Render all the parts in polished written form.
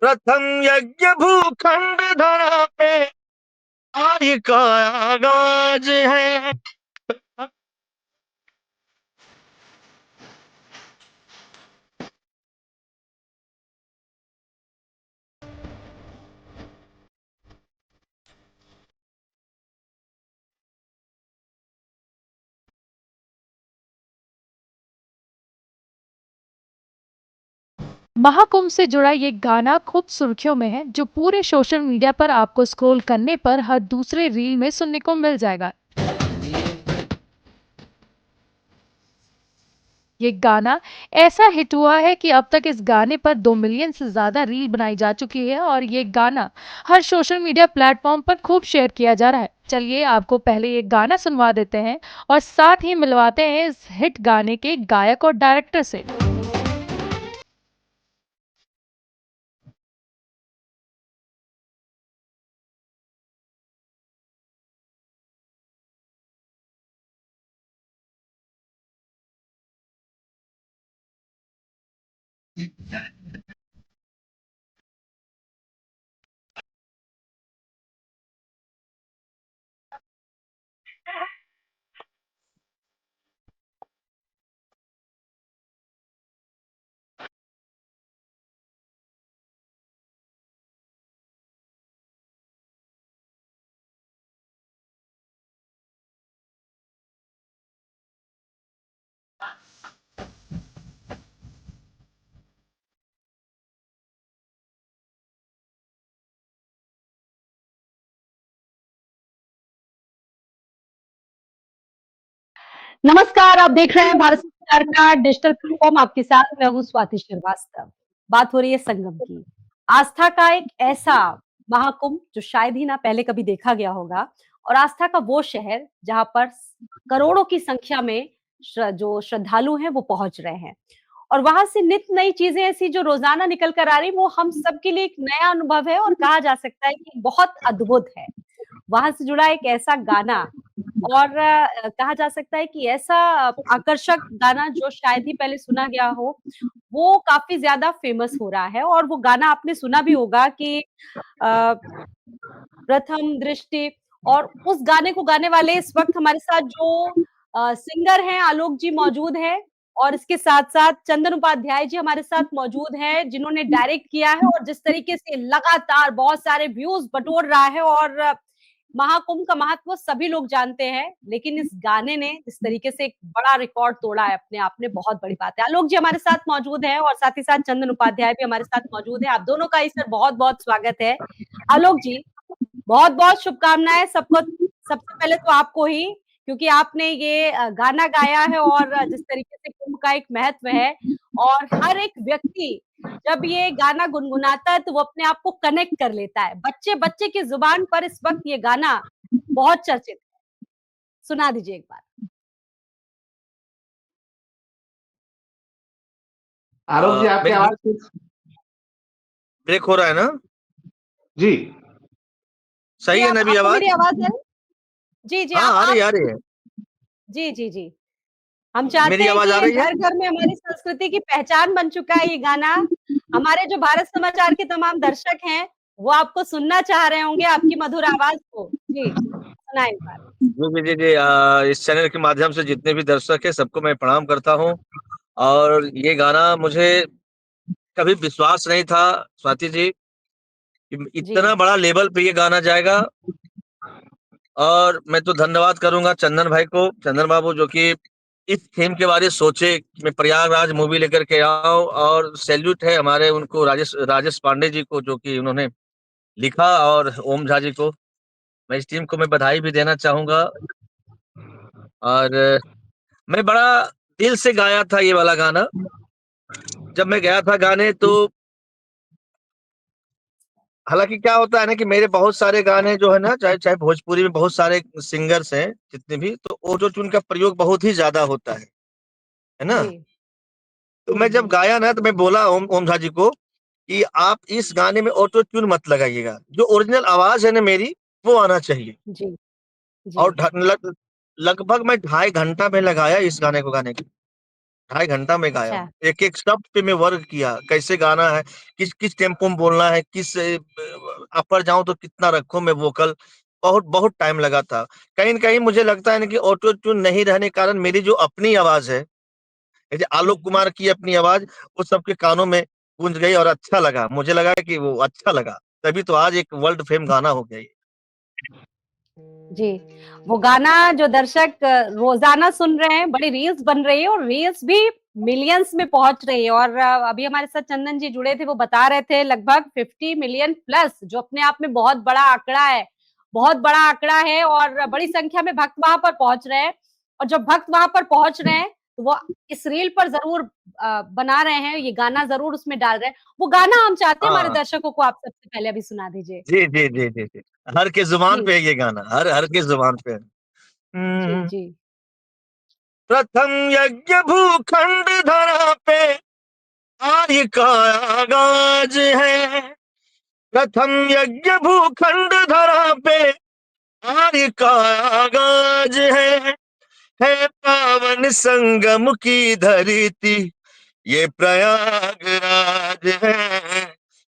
प्रथम यज्ञ भूखंड धरा पे आदि का आगाज है। महाकुंभ से जुड़ा ये गाना खूब सुर्खियों में है, जो पूरे सोशल मीडिया पर आपको स्क्रॉल करने पर हर दूसरे रील में सुनने को मिल जाएगा। ये गाना ऐसा हिट हुआ है कि अब तक इस गाने पर 2 मिलियन से ज़्यादा रील बनाई जा चुकी है और ये गाना हर सोशल मीडिया प्लेटफॉर्म पर खूब शेयर किया जा रहा है। चलिए आपको पहले ये गाना सुनवा देते हैं और साथ ही मिलवाते हैं इस हिट गाने के गायक और डायरेक्टर से। नमस्कार, आप देख रहे हैं भारत सरकार का डिजिटल प्लेटफॉर्म। आपके साथ मैं हूँ स्वाति श्रीवास्तव। बात हो रही है संगम की। आस्था का एक ऐसा महाकुंभ जो शायद ही ना पहले कभी देखा गया होगा, और आस्था का वो शहर जहां पर करोड़ों की संख्या में जो श्रद्धालु हैं वो पहुंच रहे हैं, और वहां से नित नई चीजें ऐसी जो रोजाना निकल कर आ रही, वो हम सबके लिए एक नया अनुभव है और कहा जा सकता है कि बहुत अद्भुत है। वहां से जुड़ा एक ऐसा गाना, और कहा जा सकता है कि ऐसा आकर्षक गाना जो शायद ही पहले सुना गया हो, वो काफ़ी ज़्यादा फ़ेमस हो रहा है। और वो गाना आपने सुना भी होगा कि प्रथम दृष्टि। और उस गाने को गाने वाले इस वक़्त हमारे साथ जो सिंगर हैं, आलोक जी मौजूद हैं, और इसके साथ-साथ चंदन उपाध्याय जी हमारे साथ मौजूद हैं, जिन्होंने डायरेक्ट किया है और जिस तरीके से लगातार बहुत सारे व्यूज़ बटोर रहा है। और महाकुंभ का महत्व सभी लोग जानते हैं, लेकिन इस गाने ने जिस तरीके से एक बड़ा रिकॉर्ड तोड़ा है अपने आप में, बहुत बड़ी बात है। आलोक जी हमारे साथ मौजूद हैं और साथ ही साथ चंदन उपाध्याय भी हमारे साथ मौजूद हैं। आप दोनों का इस पर बहुत-बहुत स्वागत है। आलोक जी, बहुत-बहुत शुभकामनाएँ सबको। सबसे पहले तो आपको ही, क्योंकि आपने ये गाना गाया है, और जिस तरीके से कुंभ का एक महत्व है, और हर एक व्यक्ति जब ये गाना गुनगुनाता है तो वो अपने आप को कनेक्ट कर लेता है। बच्चे-बच्चे की ज़ुबान पर इस वक़्त ये गाना बहुत चर्चित है। सुना दीजिए एक बार। आलोक जी, आपकी मेरी आवाज कुछ ब्रेक हो रहा है ना? जी। सही जी, है आप ना अभी आपको आवाज? मेरी आवाज़ है? जी, जी, हाँ, आप आ रही आप है, आ रही है। जी, जी, जी। हम चाहते मेरी हैं कि आवाज आ ये रही है? घर-घर में हमारी संस्कृति की पहचान बन चुका है ये गाना। हमारे जो भारत समाचार के तमाम दर्शक हैं, वो आपको सुनना चाह रहे होंगे, आपकी मधुर आवाज़ को। जी, सुनाएँ एक बार। जी, जी, जी, जी। इस चैनल के माध्यम से जितने भी दर्शक हैं, सबको मैं प्रणाम करता हूँ। और ये गाना मुझे कभी विश्वास नहीं था, स्वाति जी, कि जी, इतना बड़ा लेवल पे ये गाना जाएगा। और मैं तो धन्यवाद करूँगा चंदन भाई को, चंदन बाबू, जो कि इस थीम के बारे सोचे कि मैं प्रयागराज मूवी लेकर के आऊँ। और सैल्यूट है हमारे उनको, राजेश राजेश पांडे जी को, जो कि उन्होंने लिखा, और ओम झा जी को। मैं इस टीम को मैं बधाई भी देना चाहूँगा। और मैं बड़ा दिल से गाया था ये वाला गाना। जब मैं गया था गाने, तो हालाँकि क्या होता है ना कि मेरे बहुत सारे गाने जो है ना, चाहे चाहे भोजपुरी में बहुत सारे सिंगर्स हैं जितने भी, तो ऑटो ट्यून का प्रयोग बहुत ही ज़्यादा होता है ना? जी। तो हुँ, मैं जब हुँ। गाया ना, तो मैं बोला ओम ओम झा जी को कि आप इस गाने में ऑटो ट्यून मत लगाइएगा। जो ओरिजिनल आवाज़ है ना मेरी, वो आना चाहिए। जी, जी। और लगभग मैं ढाई घंटा में लगाया इस गाने को गाने के लिए। 2.5 घंटा में गाया अच्छा। हूँ। एक-एक शब्द पे मैं वर्क किया, कैसे गाना है, किस टेम्पो में बोलना है, अपर जाऊँ तो कितना रखूँ मैं वोकल, बहुत टाइम लगा था। कहीं न कहीं मुझे लगता है ना कि ऑटो ट्यून नहीं रहने के कारण मेरी जो अपनी आवाज़ है, जैसे आलोक कुमार की अपनी आवाज़, वो सबके कानों में गूँज गई और अच्छा लगा। मुझे लगा कि वो अच्छा लगा, तभी तो आज एक वर्ल्ड फेम गाना हो गया ये। जी, वो गाना जो दर्शक रोज़ाना सुन रहे हैं, बड़ी रील्स बन रही है और रील्स भी मिलियंस में पहुँच रही है और अभी हमारे साथ चंदन जी जुड़े थे, वो बता रहे थे लगभग 50 मिलियन प्लस जो अपने आप में बहुत बड़ा आंकड़ा है। बहुत बड़ा आंकड़ा है और बड़ी संख्या में भक्त वहाँ पर पहुँच रहे हैं और जब भक्त वहाँ पर पहुँच रहे हैं, तो वो इस रील पर ज़रूर बना रहे हैं, ये गाना ज़रूर उसमें डाल रहे हैं। वो गाना हम चाहते हैं हमारे हाँ। दर्शकों को आप सबसे पहले अभी सुना दीजिए। जी, जी, जी, जी, जी। हर के ज़ुबान जी, पे है ये गाना, हर के ज़ुबान पे है। जी, हुँ। जी। प्रथम यज्ञ भूखंड धरा पे आर्य का आगाज है। प्रथम यज्ञ भूखंड धरा पे आर्य का आगाज है पावन संगम की धरती, ये प्रयागराज है,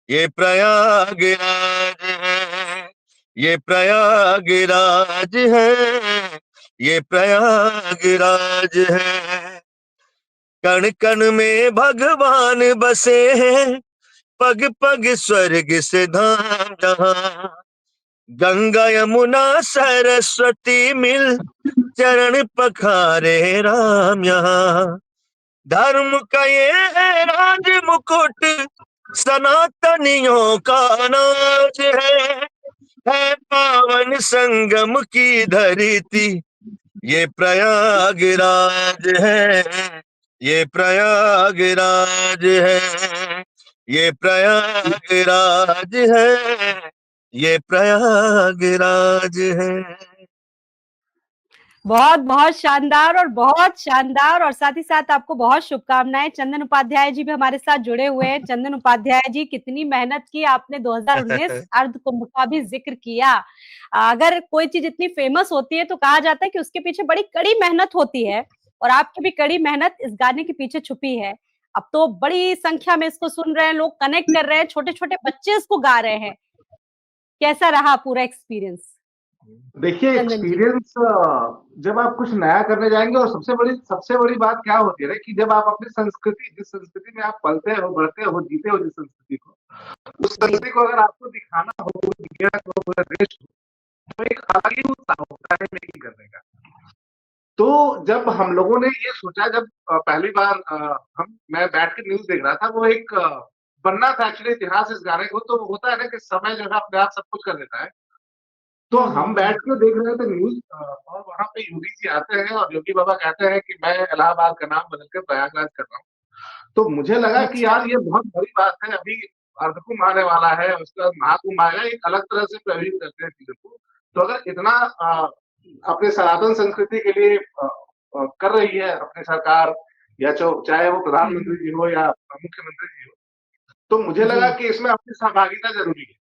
ये प्रयागराज है, ये प्रयागराज है, ये प्रयागराज है। कण कण में भगवान बसे हैं, पग पग स्वर्ग से धाम जहां, गंगा यमुना सरस्वती मिल चरण पखारे राम यहाँ। धर्म का ये है राज मुकुट, सनातनियों का नाज है पावन संगम की धरती, ये प्रयागराज है, ये प्रयागराज है, ये प्रयागराज है, ये प्रयागराज है। बहुत शानदार और साथ ही साथ आपको बहुत शुभकामनाएँ। चंदन उपाध्याय जी भी हमारे साथ जुड़े हुए हैं। चंदन उपाध्याय जी कितनी मेहनत की आपने 2019 अर्ध कुंभ का भी ज़िक्र किया। अगर कोई चीज़ इतनी फ़ेमस होती है तो कहा जाता है कि उसके पीछे बड़ी कड़ी मेहनत होती है और आपकी भी कड़ी मेहनत इस गाने के पीछे छुपी है। अब तो बड़ी संख्या में इसको सुन रहे हैं, लोग कनेक्ट कर रहे हैं, छोटे-छोटे बच्चे इसको गा रहे हैं। कैसा रहा पूरा एक्सपीरियंस? देखिए चंदन जी। एक्सपीरियंस जब आप कुछ नया करने जाएँगे और सबसे बड़ी बात क्या होती है ना कि जब आप अपनी संस्कृति जिस संस्कृति में आप पलते हो, बढ़ते हो, जीते हो जिस संस्कृति को, उस जी। संस्कृति को अगर आपको दिखाना हो, दुनिया को, पूरे देश को, तो एक अलग ही उत्साह होता है मेकिंग करने का। तो जब हम लोगों ने ये सोचा जब पहली बार मैं बैठ के न्यूज़ देख रहा था, वो एक बनना था एक्चुअली इतिहास इस गाने को, तो होता है ना कि समय जो है अपने आप सब कुछ कर देता है। तो हुँ, हुँ, हम हुँ। बैठ के देख रहे थे न्यूज़ और वहाँ पे योगी जी आते हैं और योगी बाबा कहते हैं कि मैं इलाहाबाद का नाम बदल के प्रयागराज कर रहा हूँ। तो मुझे लगा कि अच्छा। यार ये बहुत बड़ी बात है, अभी अर्धकुंभ आने वाला है, उसके बाद महाकुंभ आएगा, एक अलग तरह से प्रेरित करते हैं चीज़ों को। तो अगर इतना अपने सनातन संस्कृति के लिए कर रही है अपनी सरकार या चाहे वो हुँ, हुँ। प्रधानमंत्री जी हो या मुख्यमंत्री जी हो, तो मुझे जी, लगा कि इसमें अपनी सहभागिता ज़रूरी है।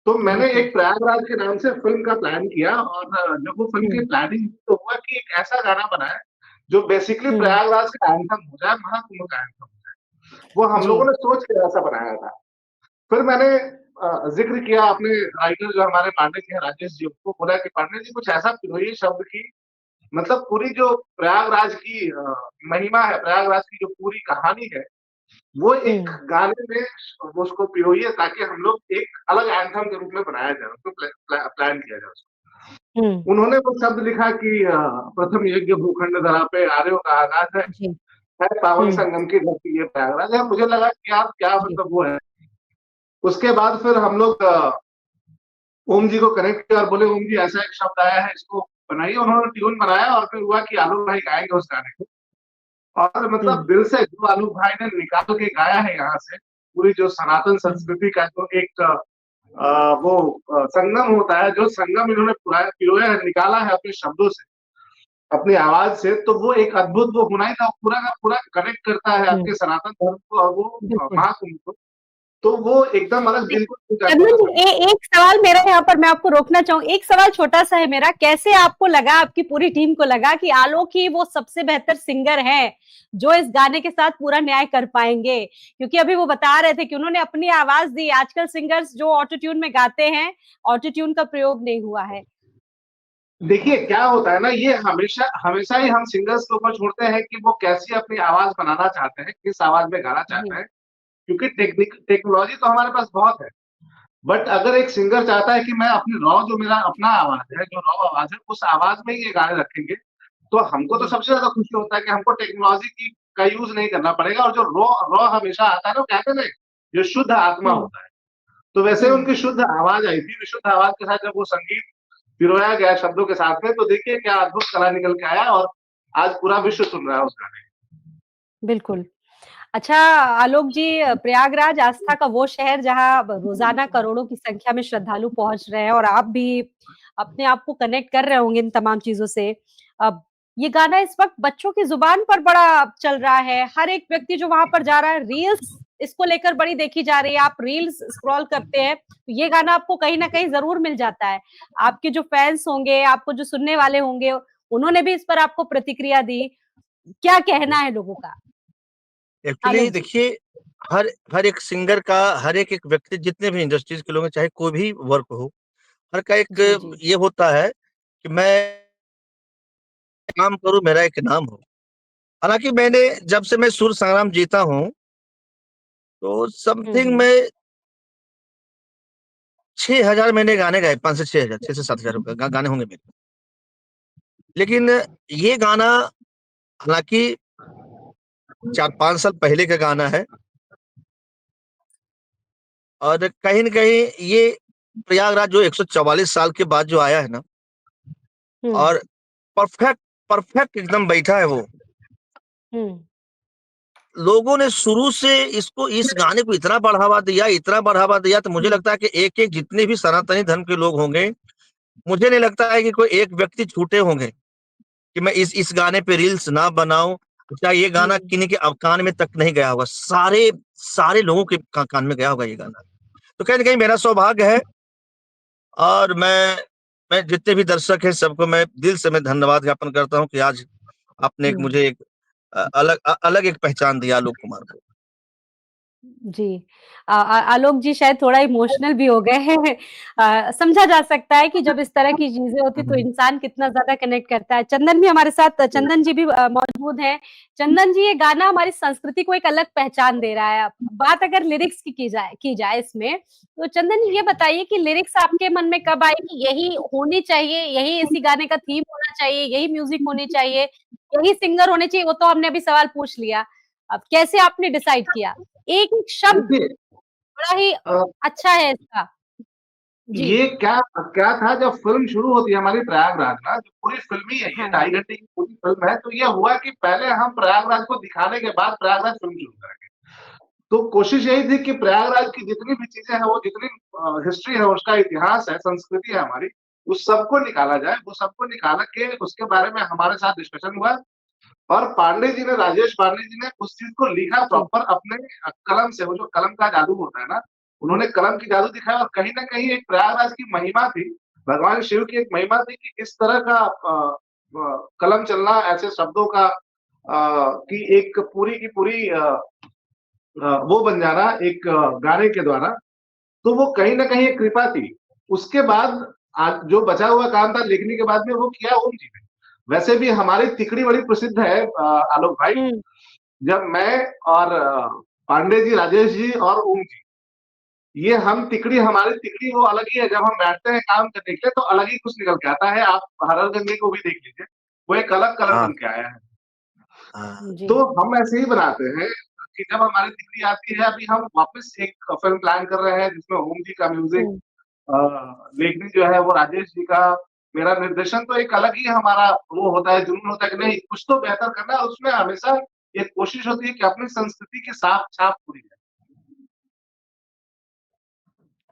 तो मैंने बिल्कुल। एक प्रयागराज के नाम से फ़िल्म का प्लान किया और जब वो फ़िल्म की हुँ, प्लानिंग तो हुआ कि एक ऐसा गाना बनाएँ, जो बेसिकली हुँ। प्रयागराज का एंथम हो जाए, महाकुंभ का एंथम हो जाए। वो हम जी। लोगों ने सोच के ऐसा बनाया था। फिर मैंने ज़िक्र किया अपने राइटर जो हमारे पांडे जी हैं, राजेश जी, उनको बोला कि पांडे जी कुछ ऐसा पिरोइए शब्द की मतलब पूरी जो प्रयागराज की महिमा है, प्रयागराज की जो पूरी कहानी है, वो एक हुँ, गाने में वो उसको पिरोइए ताकि हम लोग एक अलग एंथम के रूप में बनाया जाए, उसको प्लान किया जाए उसको। हुँ। उन्होंने वो शब्द लिखा कि प्रथम यज्ञ भूखंड धरा पे आर्यों का आगाज़ जी। है पावन हुँ, संगम की धरती ये प्रयागराज है। मुझे लगा कि यार क्या जी। मतलब वो है। उसके बाद फिर हम लोग ओम जी को कनेक्ट किया और बोले ओम जी ऐसा एक शब्द आया है इसको बनाइए। उन्होंने ट्यून बनाया और फिर हुआ कि आलोक भाई गाएँगे उस गाने को। और हुँ, मतलब दिल से जो आलोक भाई ने निकाल के गाया है यहाँ से, पूरी जो सनातन हुँ। संस्कृति का जो एक संगम होता है, जो संगम इन्होंने पिरोया है, निकाला है अपने शब्दों से, अपनी आवाज़ से, तो वो एक अद्भुत वो होना ही था, पूरा का पूरा कनेक्ट करता है हुँ, आपके सनातन धर्म को और वो बिल्कुल। महाकुंभ को। तो वो एकदम अलग दिल को छू जाता चंदन था। जी, एक सवाल मेरा यहाँ पर, मैं आपको रोकना चाहूँ, एक सवाल छोटा सा है मेरा, कैसे आपको लगा, आपकी पूरी टीम को लगा कि आलोक ही वो सबसे बेहतर सिंगर है जो इस गाने के साथ पूरा न्याय कर पाएंगे? क्योंकि अभी वो बता रहे थे कि उन्होंने अपनी आवाज दी, आजकल सिंगर्स जो ऑटो ट्यून में गाते हैं, ऑटो ट्यून का प्रयोग नहीं हुआ है। देखिए क्या होता है ना, ये हमेशा हमेशा ही हम सिंगर्स के ऊपर छोड़ते हैं कि वो कैसी अपनी आवाज बनाना चाहते हैं, किस आवाज में गाना चाहते जी। हैं, क्योंकि टेक्नोलॉजी तो हमारे पास बहुत है। बट अगर एक सिंगर चाहता है कि मैं अपनी रॉ, जो मेरा अपना आवाज है, जो रॉ आवाज है, उस आवाज में ही ये गाने रखेंगे, तो हमको तो जी। सबसे ज्यादा खुशी होता है कि हमको टेक्नोलॉजी की का यूज नहीं करना पड़ेगा, और जो रॉ रॉ हमेशा आता है ना, वो कहते हैं ना, जो शुद्ध आत्मा हम्म। होता है। तो वैसे हम्म। उनकी शुद्ध आवाज आई थी, विशुद्ध आवाज के साथ जब वो संगीत पिरोया गया शब्दों के साथ में, तो देखिए क्या अद्भुत कला निकल के आया, और आज पूरा विश्व सुन रहा है उस गाने को। बिल्कुल। अच्छा आलोक जी, प्रयागराज आस्था का वो शहर जहाँ रोजाना करोड़ों की संख्या में श्रद्धालु पहुंच रहे हैं, और आप भी अपने आप को कनेक्ट कर रहे होंगे इन तमाम चीजों से। अब ये गाना इस वक्त बच्चों की जुबान पर बड़ा चल रहा है, हर एक व्यक्ति जो वहां पर जा रहा है, रील्स इसको लेकर बड़ी देखी जा रही है, आप रील्स स्क्रॉल करते हैं तो ये गाना आपको कहीं ना कहीं जरूर मिल जाता है। आपके जो फैंस होंगे, आपको जो सुनने वाले होंगे, उन्होंने भी इस पर आपको प्रतिक्रिया दी, क्या कहना है लोगों का? एक्चुअली आलोक जी। देखिए, हर हर एक सिंगर का, हर एक व्यक्ति, जितने भी इंडस्ट्रीज के लोग हैं, चाहे कोई भी वर्क हो, हर का एक जी। जी। ये होता है कि मैं काम करूं, मेरा एक नाम हो। हालांकि मैंने, जब से मैं सुर संग्राम जीता हूं, तो समथिंग हम्म। में 6,000 मैंने गाने गाए, 5 से 6,000, 6 से 7,000 गाने होंगे मेरे। लेकिन ये गाना, हालांकि 4-5 साल पहले का गाना है, और कहीं न कहीं ये प्रयागराज जो 144 साल के बाद जो आया है ना, हम्म। और परफेक्ट परफेक्ट एकदम बैठा है वो। हम्म। लोगों ने शुरू से इसको, इस गाने को इतना बढ़ावा दिया, इतना बढ़ावा दिया, तो मुझे हम्म। लगता है कि एक-एक जितने भी सनातनी धर्म के लोग होंगे, मुझे नहीं लगता है कि कोई एक व्यक्ति छूटे होंगे कि मैं इस गाने पे रील्स ना बनाऊं। चाहे ये गाना हम्म। किन्हीं के अब कान में तक नहीं गया होगा, सारे सारे लोगों के कान में गया होगा ये गाना। तो कहीं न कहीं मेरा सौभाग्य है, और मैं जितने भी दर्शक हैं, सबको मैं दिल से मैं धन्यवाद ज्ञापन करता हूँ कि आज आपने एक हम्म। मुझे एक अलग एक पहचान दिया आलोक कुमार को। जी। आलोक जी शायद थोड़ा इमोशनल भी हो गए हैं। समझा जा सकता है कि जब इस तरह की चीजें होती तो इंसान कितना ज्यादा कनेक्ट करता है। चंदन भी हमारे साथ, चंदन जी भी मौजूद हैं। चंदन जी, ये गाना हमारी संस्कृति को एक अलग पहचान दे रहा है। बात अगर लिरिक्स की की जाए इसमें, तो चंदन जी ये बताइए कि लिरिक्स आपके मन में कब आई कि यही होनी चाहिए, यही इसी गाने का थीम होना चाहिए, यही म्यूजिक होनी चाहिए, यही सिंगर होने चाहिए? वो तो हमने अभी सवाल पूछ लिया। अब कैसे आपने डिसाइड किया? एक एक शब्द देखिए, बड़ा ही अ, अच्छा है इसका। जी। ये क्या क्या था, जब फ़िल्म शुरू होती है हमारी प्रयागराज ना, जो पूरी फ़िल्म ही है, ये हाँ। 2.5 घंटे की पूरी फ़िल्म है, तो ये हुआ कि पहले हम प्रयागराज को दिखाने के बाद प्रयागराज फ़िल्म शुरू करेंगे। तो कोशिश यही थी कि प्रयागराज की जितनी भी चीज़ें हैं, वो जितनी हिस्ट्री है, उसका इतिहास है, संस्कृति है हमारी, उस सबको निकाला जाए। वो सबको निकाल के उसके बारे में हमारे साथ डिस्कशन हुआ, और पांडे जी ने, राजेश पांडे जी ने उस चीज़ को लिखा जी। प्रॉपर अपने कलम से। वो जो कलम का जादू होता है ना, उन्होंने कलम की जादू दिखाया, और कहीं न कहीं एक प्रयागराज की महिमा थी, भगवान शिव की एक महिमा थी कि इस तरह का कलम चलना, ऐसे शब्दों का कि एक पूरी की पूरी वो बन जाना एक गाने के द्वारा, तो वो कहीं न कहीं एक कृपा थी। उसके बाद जो बचा हुआ काम था लिखने के बाद में, वो किया ओम जी ने। वैसे भी हमारी तिकड़ी बड़ी प्रसिद्ध है आलोक भाई। हुँ। जब मैं और पांडे जी, राजेश जी और ओम जी, ये हम तिकड़ी, हमारी तिकड़ी वो अलग ही है। जब हम बैठते हैं काम करने के लिए, तो अलग ही कुछ निकल के आता है। आप हर हर गंगे को भी देख लीजिए, वो एक अलग कलर हाँ, बन के आया है। हाँ। जी। तो हम ऐसे ही बनाते हैं कि जब हमारी तिकड़ी आती है, अभी हम वापस एक फ़िल्म प्लान कर रहे हैं जिसमें ओम जी का म्यूज़िक, हुँ। लेखनी जो है वो राजेश जी का, मेरा निर्देशन, तो एक अलग ही हमारा वो होता है, जुनून होता है कि नहीं कुछ तो बेहतर करना है, और उसमें हमेशा ये कोशिश होती है कि अपनी संस्कृति की साफ छाप पूरी है।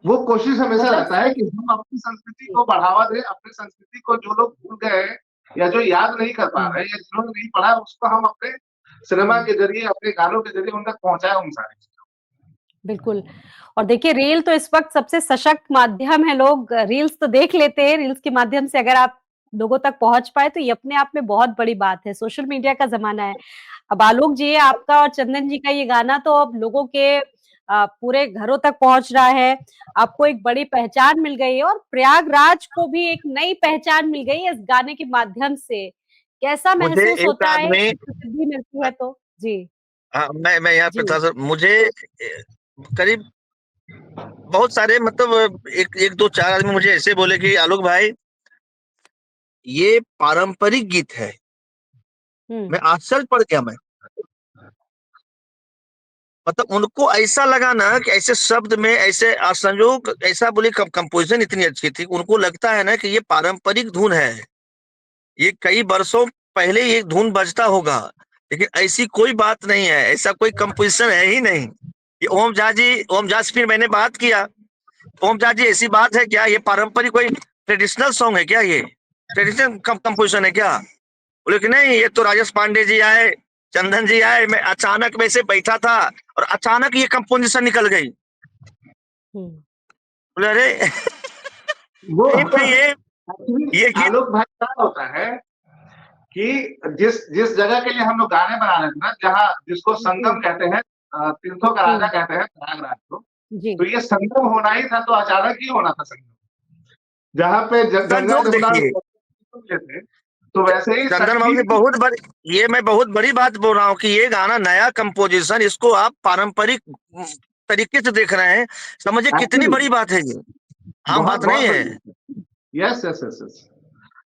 वो कोशिश हमेशा मतलब रहता है कि हम अपनी संस्कृति को बढ़ावा दें, अपनी संस्कृति को जो लोग भूल गए हैं, या जो याद नहीं कर पा हुँ। रहे हैं, या जिन्होंने नहीं पढ़ा, उसको हम अपने सिनेमा हुँ। के ज़रिए, अपने गानों के ज़रिए उन तक पहुँचाएँ उन सारी चीज़ों को। बिल्कुल। और देखिए रील तो इस वक़्त सबसे सशक्त माध्यम है, लोग रील्स तो देख लेते हैं, रील्स के माध्यम से अगर आप लोगों तक पहुँच पाए तो ये अपने आप में बहुत बड़ी बात है, सोशल मीडिया का ज़माना है। अब आलोक जी, आपका और चंदन जी का ये गाना तो अब लोगों के पूरे घरों तक पहुँच रहा है, आपको एक बड़ी पहचान मिल गई है और प्रयागराज को भी एक नई पहचान मिल गई है इस गाने के माध्यम से। कैसा मुझे महसूस एक होता है आदमी जब प्रसिद्धि मिलती है तो? जी, हाँ, मैं यहाँ पे जी। था सर, मुझे करीब बहुत सारे मतलब एक एक दो चार आदमी मुझे ऐसे बोले कि आलोक भाई ये पारंपरिक गीत है। हुँ, मैं आश्चर्य पड़ गया मैं, मतलब उनको ऐसा लगा ना कि ऐसे शब्द में ऐसे संयोग ऐसा बोले, कंपोजिशन इतनी अच्छी थी, उनको लगता है ना कि ये पारंपरिक धुन है, ये कई वर्षों पहले ये धुन बजता होगा, लेकिन ऐसी कोई बात नहीं है, ऐसा कोई कंपोजिशन है ही नहीं। ये ओम झा से फिर मैंने बात किया, ओम झा जी ऐसी बात है क्या, ये पारंपरिक कोई ट्रेडिशनल सॉन्ग है क्या, ये ट्रेडिशनल कंपोजिशन है क्या? बोले कि नहीं, ये तो राजेश पांडे जी आए, चंदन जी आए, मैं अचानक में से बैठा था और अचानक ये कंपोजिशन निकल गई। हुँ। बोले अरे वो नहीं भाई एक्चुअली ये गीत आलोक भाई क्या होता है कि जिस जिस जगह के लिए हम लोग गाने बना रहे थे ना, जहाँ जिसको जी, संगम कहते हैं, तीर्थों का राजा हुँ, कहते हैं प्रयागराज को, जी। तो ये संगम होना ही था, तो अचानक ही होना था संगम। जहाँ पे गंगा संजोग जमुना देखिए, थे, तो वैसे ही चंदन बाबू सखी जी बहुत बड़ी, ये मैं बहुत बड़ी बात बोल रहा हूँ कि ये गाना नया कंपोजिशन, इसको आप पारंपरिक तरीके से देख रहे हैं, समझिए कितनी एक्चुअली बड़ी बात है ये, आम बहुत बात बहुत नहीं है। बड़ी। Yes yes yes yes.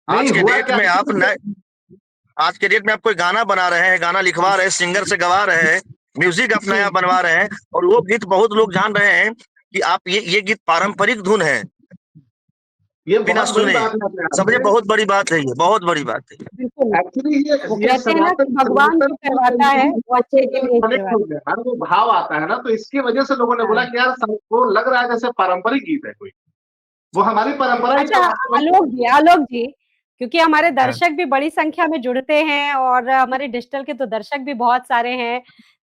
आज नहीं के हुआ डेट क्या में आप था, नए आज के डेट में आप कोई गाना बना रहे हैं, गाना लिखवा रहे हैं, सिंगर से गवा रहे हैं, म्यूजिक आप जी, नया बनवा रहे हैं, और वो गीत बहुत लोग जान रहे हैं कि आप ये गीत पारंपरिक धुन है, ये बिना बहुत बड़ी सुने, बात है अपने आप समझे, में। बहुत बड़ी बात है, ये बहुत बड़ी बात है। बिल्कुल। एक्चुअली वो ये कहते हैं ना कि सनातन भगवान सनातन जो करवाता है, वो अच्छे के लिए ही कनेक्ट हो करवाता गया ना, वो भाव आता है ना, तो इसकी वजह से लोगों ने है। बोला हाँ। कि यार सबको लग रहा है जैसे पारंपरिक गीत है कोई, वो हमारी परंपरा ही अच्छा, तो है वही। आलोक जी, क्योंकि हमारे हाँ। दर्शक भी बड़ी संख्या में जुड़ते हैं और हमारे डिजिटल के तो दर्शक भी बहुत सारे हैं।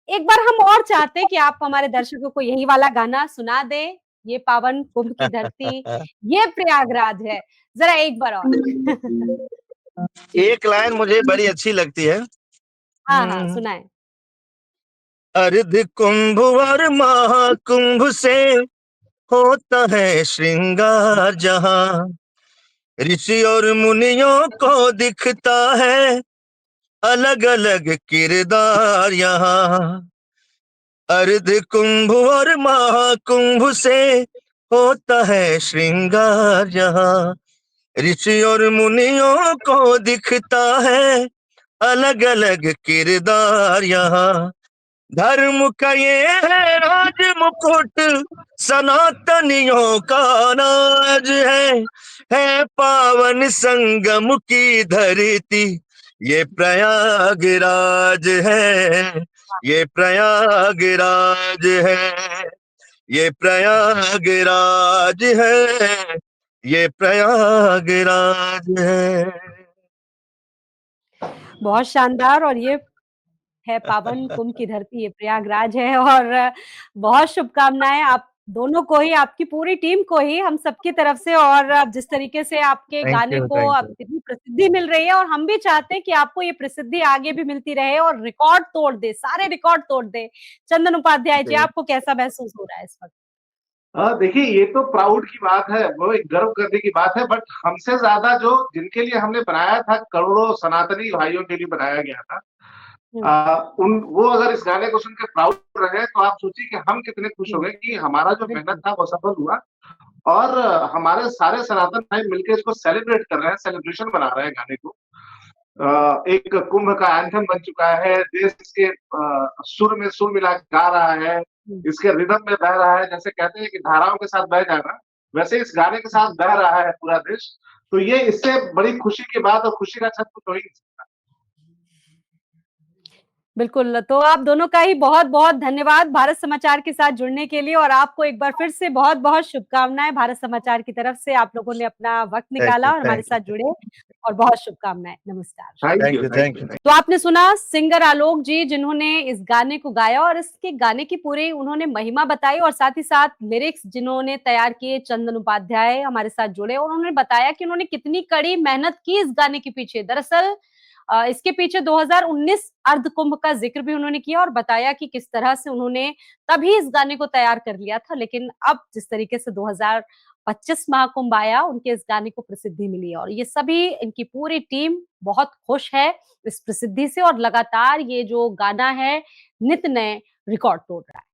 एक बार हम और चाहते हैं कि आप हमारे दर्शकों को यही वाला गाना सुना दें, ये पावन कुंभ की धरती, ये प्रयागराज है। ज़रा एक बार और। जी। एक लाइन मुझे बड़ी अच्छी लगती है, हाँ, हाँ, सुनाएँ। अर्ध कुंभ और महाकुंभ से होता है श्रृंगार जहां, ऋषि और मुनियों को दिखता है अलग अलग किरदार यहाँ, अर्ध कुंभ और महाकुंभ से होता है श्रृंगार यहाँ, ऋषि और मुनियों को दिखता है अलग अलग किरदार यहाँ, धर्म का ये है राज मुकुट, सनातनियों का नाज है पावन संगम की धरती, ये प्रयागराज है, ये प्रयागराज है, ये प्रयागराज है, ये प्रयागराज है। बहुत शानदार और ये है पावन कुंभ की धरती, ये प्रयागराज है और बहुत शुभकामनाएँ आप दोनों को ही, आपकी पूरी टीम को ही, हम सबकी तरफ से और जिस तरीके से आपके थैंक गाने यू, को थैंक अब यू। इतनी प्रसिद्धि मिल रही है और हम भी चाहते हैं कि आपको ये प्रसिद्धि आगे भी मिलती रहे और रिकॉर्ड तोड़ दे, सारे रिकॉर्ड तोड़ दे। चंदन उपाध्याय जी, आपको कैसा महसूस हो रहा है इस वक़्त? देखिए ये तो प्राउड की बात है, वो एक गर्व करने की बात है, बट हमसे ज्यादा जो जिनके लिए हमने बनाया था, करोड़ों सनातनी भाइयों के लिए बनाया गया था, हुँ, उन वो अगर इस गाने को सुन के प्राउड रहे तो आप सोचिए कि हम कितने खुश हो हुँ, गए कि हमारा जो मेहनत बिल्कुल। था वो सफल हुआ। और हमारे सारे सनातन भाई मिलके इसको सेलिब्रेट कर रहे हैं, सेलिब्रेशन मना रहे हैं गाने को। एक कुंभ का एंथम बन चुका है, देश के सुर में सुर मिला के गा रहा है, हुँ। इसके रिदम में बह रहा है, जैसे कहते हैं कि धाराओं के साथ बह जाना, वैसे इस गाने के साथ बह रहा है पूरा देश। तो ये इससे बड़ी खुशी की बात और खुशी का छत कुछ हो ही नहीं सकता। बिल्कुल, तो आप दोनों का ही बहुत-बहुत धन्यवाद भारत समाचार के साथ जुड़ने के लिए और आपको एक बार फिर से बहुत-बहुत शुभकामनाएँ। भारत समाचार की तरफ से आप लोगों ने अपना वक़्त निकाला और हमारे थैंक साथ यू, जुड़े और बहुत शुभकामनाएँ। नमस्कार। Thank you, thank thank you. You. तो आपने सुना सिंगर आलोक जी जिन्होंने इस गाने को गाया और इसके गाने की पूरी उन्होंने महिमा बताई और साथ ही साथ लिरिक्स जिन्होंने तैयार किए चंदन उपाध्याय हमारे साथ जुड़े और उन्होंने बताया कि उन्होंने कितनी कड़ी मेहनत की इस गाने के पीछे। दरअसल इसके पीछे 2019 अर्ध कुंभ का जिक्र भी उन्होंने किया और बताया कि किस तरह से उन्होंने तभी इस गाने को तैयार कर लिया था, लेकिन अब जिस तरीके से 2025 महाकुंभ आया, उनके इस गाने को प्रसिद्धि मिली और ये सभी इनकी पूरी टीम बहुत खुश है इस प्रसिद्धि से और लगातार ये जो गाना है नित नए रिकॉर्ड तोड़ रहा है।